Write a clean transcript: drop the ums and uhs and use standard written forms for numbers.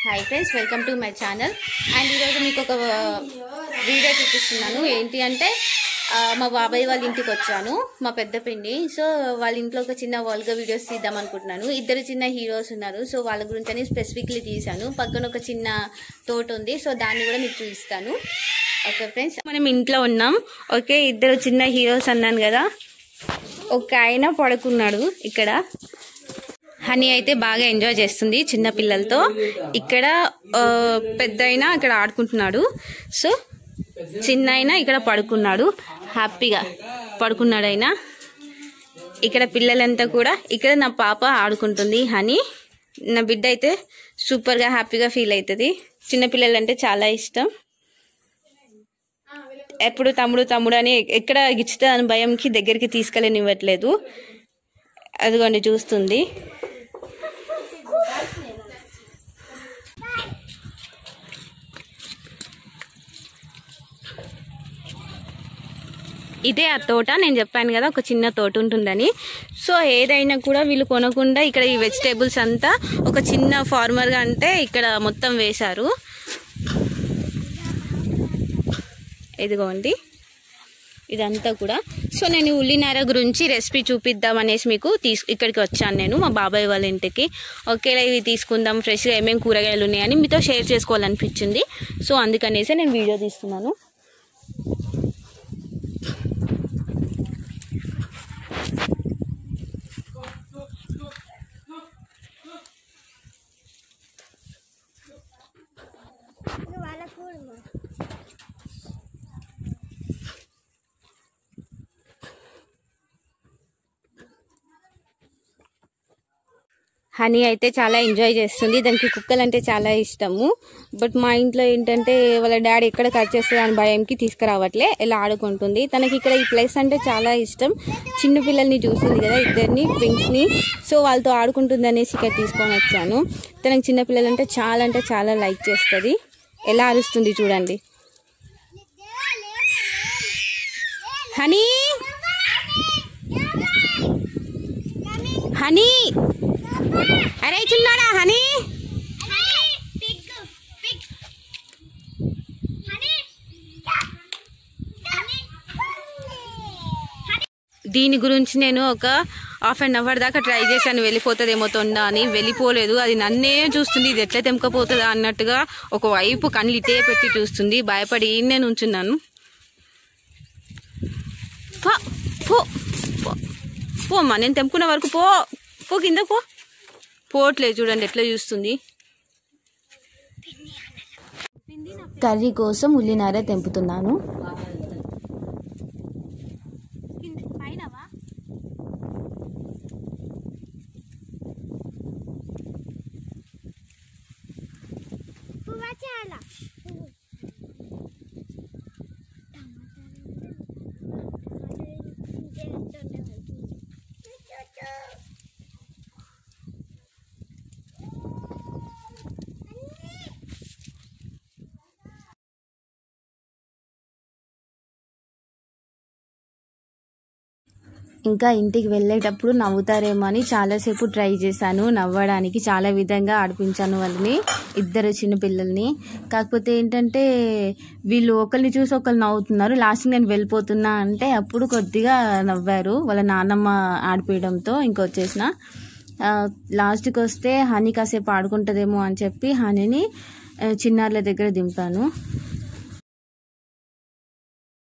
Hi friends, welcome to my channel. And ఈరోజు మీకు ఒక వీడియో చూపిస్తున్నాను. ఏంటి అంటే మా బాబాయ్ వాళ్ళ ఇంటికి వచ్చాను, మా పెద్ద పిండి. సో వాళ్ళ ఇంట్లో ఒక చిన్న వల్గా వీడియోస్ తీద్దాం అనుకుంటున్నాను. ఇద్దరు చిన్న హీరోస్ ఉన్నారు, సో వాళ్ళ గురించి అని స్పెసిఫిక్లీ తీసాను. పక్కన ఒక చిన్న తోట ఉంది, సో దాన్ని కూడా మీకు చూపిస్తాను. ఓకే ఫ్రెండ్స్, మనం ఇంట్లో ఉన్నాం. ఓకే, ఇద్దరు చిన్న హీరోస్ అన్నాను కదా. ఒక ఆయన పడుకున్నాడు ఇక్కడ. హనీ అయితే బాగా ఎంజాయ్ చేస్తుంది చిన్న పిల్లలతో. ఇక్కడ పెద్ద అయినా ఇక్కడ ఆడుకుంటున్నాడు. సో చిన్న అయినా ఇక్కడ పడుకున్నాడు, హ్యాపీగా పడుకున్నాడు. అయినా ఇక్కడ పిల్లలంతా కూడా, ఇక్కడ నా పాప ఆడుకుంటుంది హనీ. నా బిడ్డ అయితే సూపర్గా హ్యాపీగా ఫీల్ అవుతుంది. చిన్నపిల్లలంటే చాలా ఇష్టం. ఎప్పుడు తమ్ముడు తమ్ముడు అని ఎక్కడ గిచ్చుతా అని భయంకి దగ్గరికి తీసుకెళ్ళనివ్వట్లేదు. అదిగోండి చూస్తుంది. ఇదే ఆ తోట, నేను చెప్పాను కదా ఒక చిన్న తోట ఉంటుందని. సో ఏదైనా కూడా వీళ్ళు కొనకుండా ఇక్కడ ఈ వెజిటేబుల్స్ అంతా ఒక చిన్న ఫార్మర్గా అంటే ఇక్కడ మొత్తం వేశారు. ఇదిగోండి ఇదంతా కూడా. సో నేను ఉల్లినార గురించి రెసిపీ చూపిద్దాం అనేసి మీకు ఇక్కడికి వచ్చాను నేను, మా బాబాయ్ వాళ్ళ ఇంటికి. ఓకేలా ఇవి తీసుకుందాం, ఫ్రెష్గా ఏమేమి కూరగాయలు ఉన్నాయని మీతో షేర్ చేసుకోవాలనిపించింది. సో అందుకనేసి నేను వీడియో తీస్తున్నాను. హనీ అయితే చాలా ఎంజాయ్ చేస్తుంది. దానికి కుక్కలు అంటే చాలా ఇష్టము. బట్ మా ఇంట్లో ఏంటంటే వాళ్ళ డాడీ ఎక్కడ కట్ చేస్తుంది అని భయంకి తీసుకురావట్లే, ఇలా ఆడుకుంటుంది. తనకి ఇక్కడ ఈ ప్లేస్ అంటే చాలా ఇష్టం. చిన్న పిల్లల్ని చూసింది కదా, ఇద్దరిని ట్విన్స్ని. సో వాళ్ళతో ఆడుకుంటుంది అనేసి ఇక్కడ తీసుకొని వచ్చాను. తనకి చిన్న పిల్లలు అంటే చాలా లైక్ చేస్తుంది. ఎలా అరుస్తుంది చూడండి. హనీ హనీ అరే చిన్నాడా హనీ. దీని గురించి నేను ఒక హాఫ్ అన్ అవర్ దాకా ట్రై చేశాను, వెళ్ళిపోతుందేమో తొండ అని. వెళ్ళిపోలేదు, అది నన్నే చూస్తుంది. ఇది ఎట్లా తెంపకపోతుందా అన్నట్టుగా ఒకవైపు కళ్ళు ఇటే పెట్టి చూస్తుంది. భయపడి నేను ఉంచున్నాను. పోమ్మా, నేను తెంపుకున్న వరకు పో కింద పోవట్లేదు. చూడండి ఎట్లా చూస్తుంది. కర్రీ కోసం ఉల్లినార తెంపుతున్నాను. ఇంకా ఇంటికి వెళ్ళేటప్పుడు నవ్వుతారేమో అని చాలాసేపు ట్రై చేశాను నవ్వడానికి. చాలా విధంగా ఆడిపించాను వాళ్ళని, ఇద్దరు చిన్న పిల్లల్ని. కాకపోతే ఏంటంటే వీళ్ళు ఒకరిని చూసి ఒకరు నవ్వుతున్నారు. లాస్ట్కి నేను వెళ్ళిపోతున్నా అంటే అప్పుడు కొద్దిగా నవ్వారు, వాళ్ళ నాన్నమ్మ ఆడిపోయడంతో. ఇంకొచ్చేసిన లాస్ట్కి వస్తే హనీ కాసేపు ఆడుకుంటుందేమో అని చెప్పి హనీని చిన్నారుల దగ్గర దింపాను.